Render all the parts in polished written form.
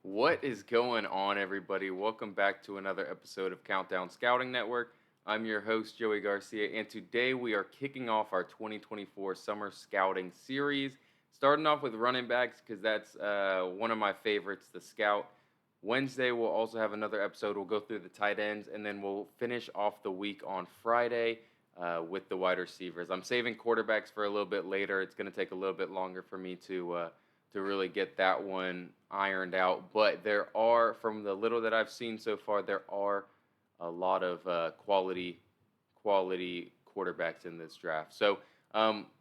What is going on, everybody? Welcome back to another episode of Countdown Scouting Network. I'm your host, Joey Garcia, and today we are kicking off our 2024 Summer Scouting Series. Starting off with running backs because that's one of my favorites, the Scout. Wednesday, we'll also have another episode. We'll go through the tight ends, and then we'll finish off the week on Friday with the wide receivers. I'm saving quarterbacks for a little bit later. It's going to take a little bit longer for me to really get that one ironed out. But there are, from the little that I've seen so far, there are a lot of quality quarterbacks in this draft. So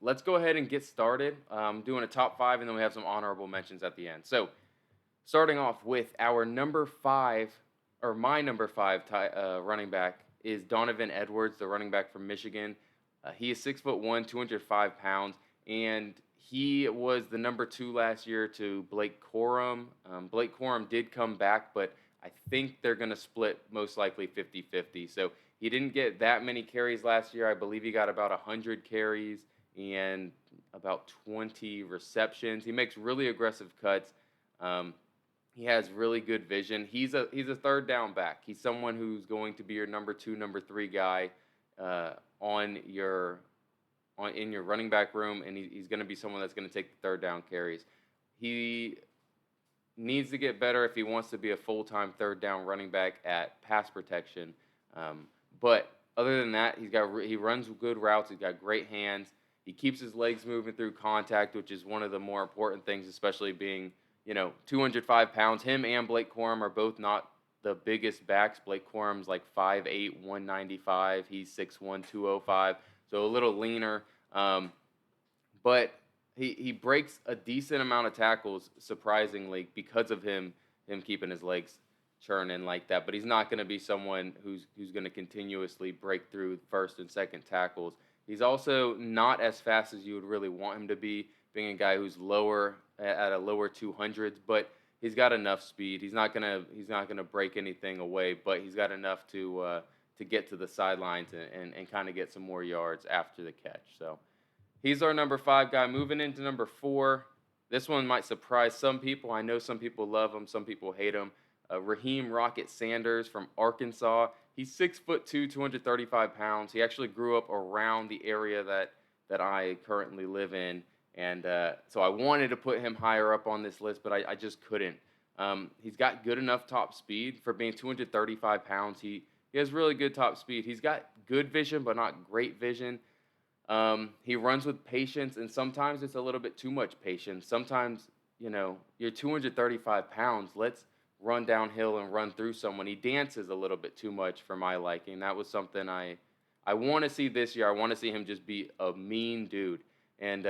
let's go ahead and get started. Doing a top five, and then we have some honorable mentions at the end. So starting off with our number five, or my number five running back is Donovan Edwards, the running back from Michigan. He is 6'1", 205 pounds, and he was the number two last year to Blake Corum. Blake Corum did come back, but I think they're going to split most likely 50-50. So he didn't get that many carries last year. I believe he got about 100 carries and about 20 receptions. He makes really aggressive cuts. He has really good vision. He's a third down back. He's someone who's going to be your number two, number three guy on your in your running back room, and he's going to be someone that's going to take the third down carries. He needs to get better if he wants to be a full-time third down running back at pass protection. But other than that, he runs good routes. He's got great hands. He keeps his legs moving through contact, which is one of the more important things, especially being 205 pounds. Him and Blake Corum are both not the biggest backs. Blake Corum's like 5'8", 195. He's 6'1", 205. So a little leaner. But he breaks a decent amount of tackles, surprisingly, because of him keeping his legs churning like that. But he's not going to be someone who's going to continuously break through first and second tackles. He's also not as fast as you would really want him to be, being a guy who's lower at a lower 200s, but he's got enough speed. He's not gonna break anything away, but he's got enough to get to the sidelines and kind of get some more yards after the catch. So he's our number five guy. Moving into number four, this one might surprise some people. I know some people love him, some people hate him. Raheem Rocket Sanders from Arkansas. He's 6'2", 235 pounds. He actually grew up around the area that I currently live in. And so I wanted to put him higher up on this list, but I just couldn't. He's got good enough top speed for being 235 pounds. He has really good top speed. He's got good vision, but not great vision. He runs with patience, and sometimes it's a little bit too much patience. Sometimes, you're 235 pounds. Let's run downhill and run through someone. He dances a little bit too much for my liking. That was something I want to see this year. I want to see him just be a mean dude and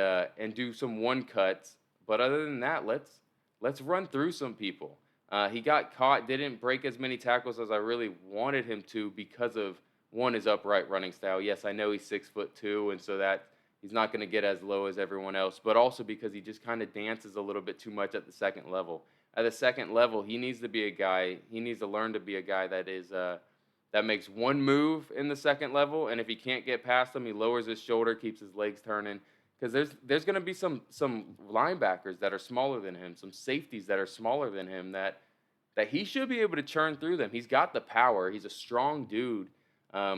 do some one cuts. But other than that, let's run through some people. He got caught, didn't break as many tackles as I really wanted him to because of one, his upright running style. Yes, I know he's 6'2", and so that he's not going to get as low as everyone else, but also because he just kind of dances a little bit too much at the second level. At the second level, he needs to be a guy. He needs to learn to be a guy that makes one move in the second level, and if he can't get past him, he lowers his shoulder, keeps his legs turning. Because there's going to be some linebackers that are smaller than him, some safeties that are smaller than him that he should be able to churn through them. He's got the power. He's a strong dude.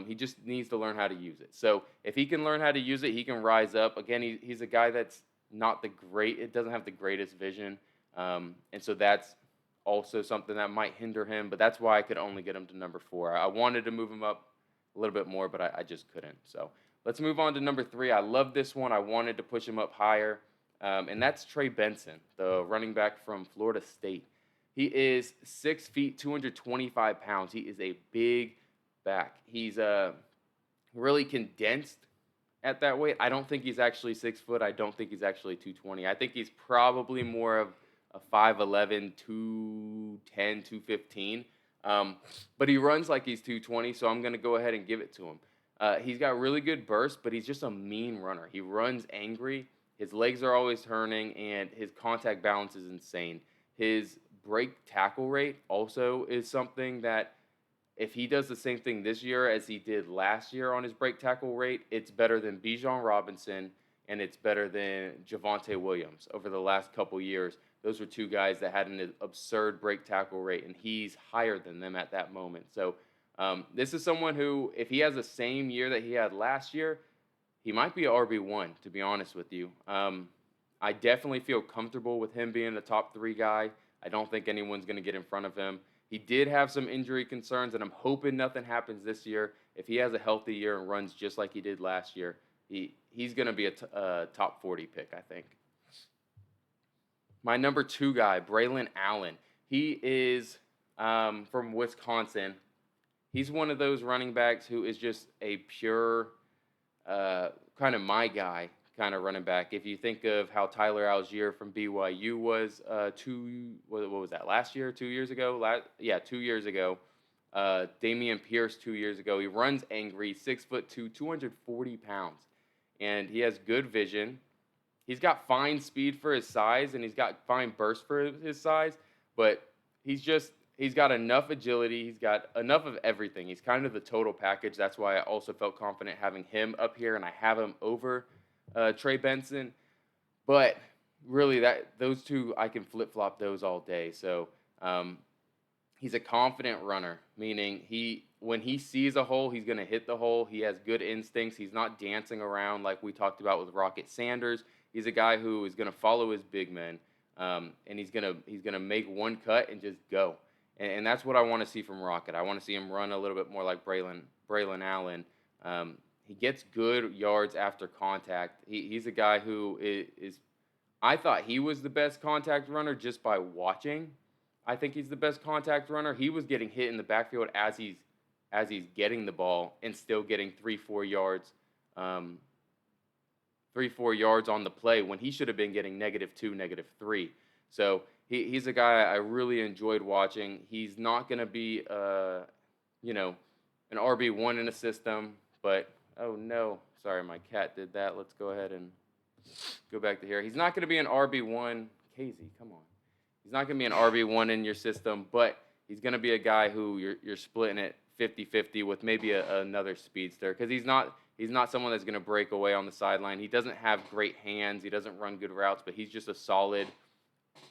He just needs to learn how to use it. So if he can learn how to use it, he can rise up. Again, he's a guy that's not it doesn't have the greatest vision. And so that's also something that might hinder him. But that's why I could only get him to number four. I wanted to move him up a little bit more, but I just couldn't. So let's move on to number three. I love this one. I wanted to push him up higher. And that's Trey Benson, the running back from Florida State. He is 6 feet, 225 pounds. He is a big back. He's really condensed at that weight. I don't think he's actually 6 foot. I don't think he's actually 220. I think he's probably more of a 5'11", 210, 215. But he runs like he's 220, so I'm going to go ahead and give it to him. He's got really good burst, but he's just a mean runner. He runs angry. His legs are always turning, and his contact balance is insane. His break tackle rate also is something that if he does the same thing this year as he did last year on his break tackle rate, it's better than Bijan Robinson and it's better than Javonte Williams over the last couple years. those were two guys that had an absurd break tackle rate, and he's higher than them at that moment. So this is someone who, if he has the same year that he had last year, he might be a RB1, to be honest with you. I definitely feel comfortable with him being the top 3 guy. I don't think anyone's going to get in front of him. He did have some injury concerns, and I'm hoping nothing happens this year. If he has a healthy year and runs just like he did last year, he's going to be a top 40 pick, I think. My number 2 guy, Braylon Allen. He is from Wisconsin. He's one of those running backs who is just a pure kind of my guy kind of running back. If you think of how Tyler Algier from BYU was what was that, last year, 2 years ago? 2 years ago. Dameon Pierce 2 years ago. He runs angry, 6'2", 240 pounds. And he has good vision. He's got fine speed for his size, and he's got fine burst for his size, but he's got enough agility. He's got enough of everything. He's kind of the total package. That's why I also felt confident having him up here, and I have him over Trey Benson. But really, those two, I can flip-flop those all day. So he's a confident runner, meaning when he sees a hole, he's going to hit the hole. He has good instincts. He's not dancing around like we talked about with Rocket Sanders. He's a guy who is going to follow his big men, and he's gonna make one cut and just go. And that's what I want to see from Rocket. I want to see him run a little bit more like Braylon Allen. He gets good yards after contact. He's a guy who is I thought he was the best contact runner just by watching. I think he's the best contact runner. He was getting hit in the backfield as he's getting the ball and still getting 3-4 yards. 3-4 yards on the play when he should have been getting -2, -3. So he's a guy I really enjoyed watching. He's not going to be, an RB1 in a system, but, oh no, sorry, my cat did that. Let's go ahead and go back to here. He's not going to be an RB1. Casey, come on. He's not going to be an RB1 in your system, but he's going to be a guy who you're splitting it 50-50 with maybe another speedster, because he's not someone that's going to break away on the sideline. He doesn't have great hands. He doesn't run good routes, but he's just a solid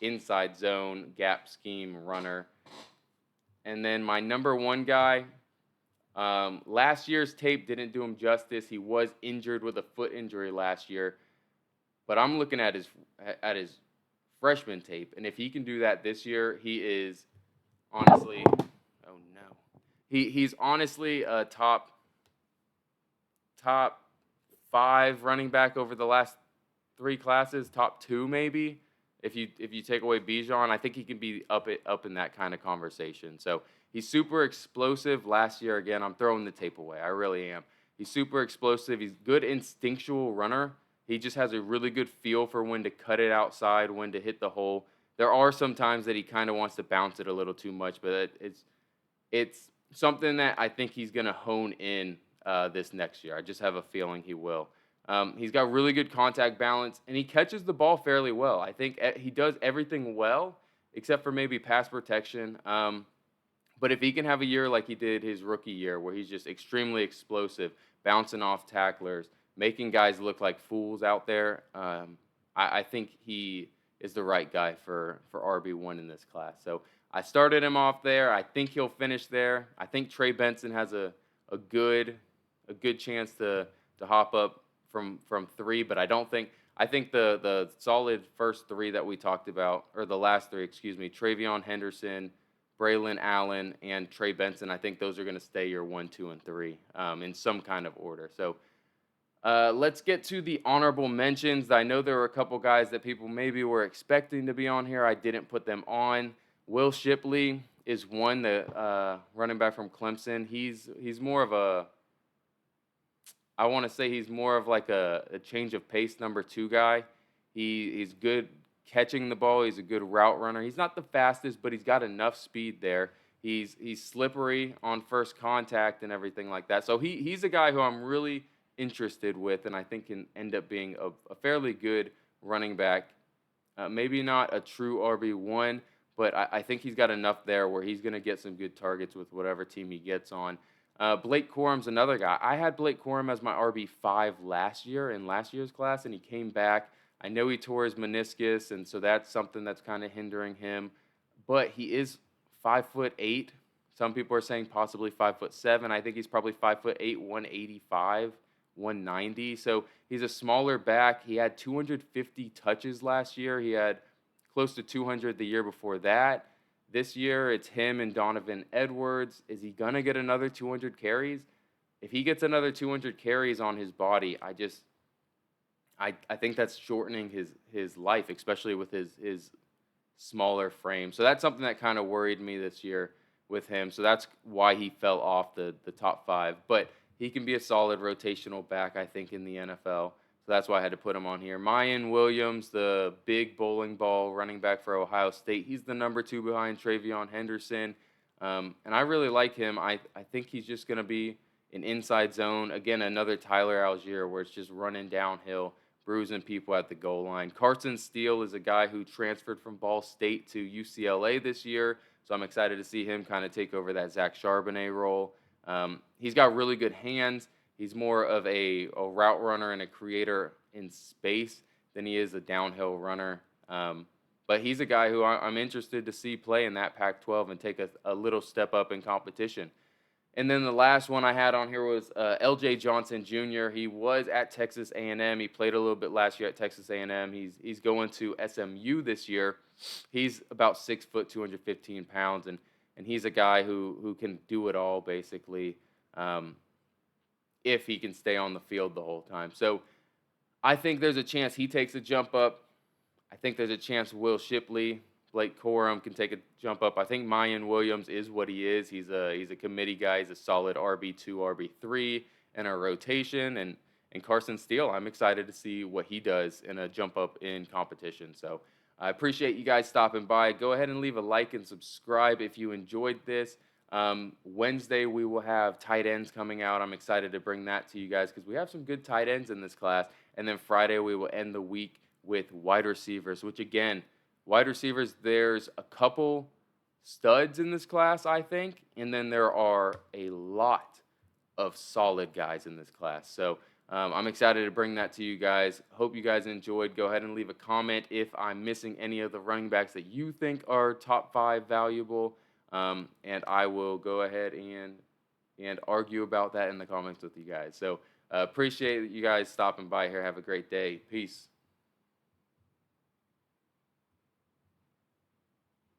inside zone gap scheme runner. And then my number 1 guy, last year's tape didn't do him justice. He was injured with a foot injury last year, but I'm looking at his freshman tape, and if he can do that this year, he is honestly, oh no, he's honestly a top 5 running back over the last 3 classes, top 2 maybe. If you take away Bijan, I think he can be up in that kind of conversation. So he's super explosive. Last year, again, I'm throwing the tape away. I really am. He's super explosive. He's good instinctual runner. He just has a really good feel for when to cut it outside, when to hit the hole. There are some times that he kind of wants to bounce it a little too much, but it's something that I think he's going to hone in this next year. I just have a feeling he will. He's got really good contact balance, and he catches the ball fairly well. I think he does everything well, except for maybe pass protection. But if he can have a year like he did his rookie year, where he's just extremely explosive, bouncing off tacklers, making guys look like fools out there, I think he is the right guy for RB1 in this class. So I started him off there. I think he'll finish there. I think Trey Benson has a good chance to hop up from 3, but I think the solid first 3 that we talked about, or the last 3, TreVeyon Henderson, Braylon Allen, and Trey Benson, I think those are going to stay your 1, 2, and 3 in some kind of order. So let's get to the honorable mentions. I know there were a couple guys that people maybe were expecting to be on here. I didn't put them on. Will Shipley is one, the running back from Clemson. He's more of he's more of like a change of pace number 2 guy. He's good catching the ball. He's a good route runner. He's not the fastest, but he's got enough speed there. He's slippery on first contact and everything like that. So he's a guy who I'm really interested with, and I think can end up being a fairly good running back. Maybe not a true RB1, but I think he's got enough there where he's going to get some good targets with whatever team he gets on. Blake Corum's another guy. I had Blake Corum as my RB5 last year in last year's class, and he came back. I know he tore his meniscus, and so that's something that's kind of hindering him. But he is 5'8". Some people are saying possibly 5'7". I think he's probably 5'8", 185, 190. So he's a smaller back. He had 250 touches last year. He had close to 200 the year before that. This year, it's him and Donovan Edwards. Is he gonna get another 200 carries? If he gets another 200 carries on his body, I think that's shortening his life, especially with his smaller frame. So that's something that kind of worried me this year with him. So that's why he fell off the top five. But he can be a solid rotational back, I think, in the NFL. So that's why I had to put him on here. Mayan Williams, the big bowling ball running back for Ohio State. He's the number 2 behind Travion Henderson. And I really like him. I think he's just going to be an inside zone. Again, another Tyler Algier where it's just running downhill, bruising people at the goal line. Carson Steele is a guy who transferred from Ball State to UCLA this year, so I'm excited to see him kind of take over that Zach Charbonnet role. He's got really good hands. He's more of a route runner and a creator in space than he is a downhill runner. But he's a guy who I'm interested to see play in that Pac-12 and take a little step up in competition. And then the last one I had on here was L.J. Johnson Jr. He was at Texas A&M. He played a little bit last year at Texas A&M. He's going to SMU this year. He's about 6 foot, 215 pounds, and he's a guy who can do it all basically, if he can stay on the field the whole time. So I think there's a chance he takes a jump up. I think there's a chance Will Shipley, Blake Corum can take a jump up. I think Mayan Williams is what he is. He's a committee guy. He's a solid RB2, RB3 in a rotation. And Carson Steele, I'm excited to see what he does in a jump up in competition. So I appreciate you guys stopping by. Go ahead and leave a like and subscribe if you enjoyed this. Wednesday, we will have tight ends coming out. I'm excited to bring that to you guys because we have some good tight ends in this class. And then Friday, we will end the week with wide receivers, which again, wide receivers, there's a couple studs in this class, I think, and then there are a lot of solid guys in this class. So I'm excited to bring that to you guys. Hope you guys enjoyed. Go ahead and leave a comment if I'm missing any of the running backs that you think are top 5 valuable, and I will go ahead and argue about that in the comments with you guys. So appreciate you guys stopping by here. Have a great day. Peace.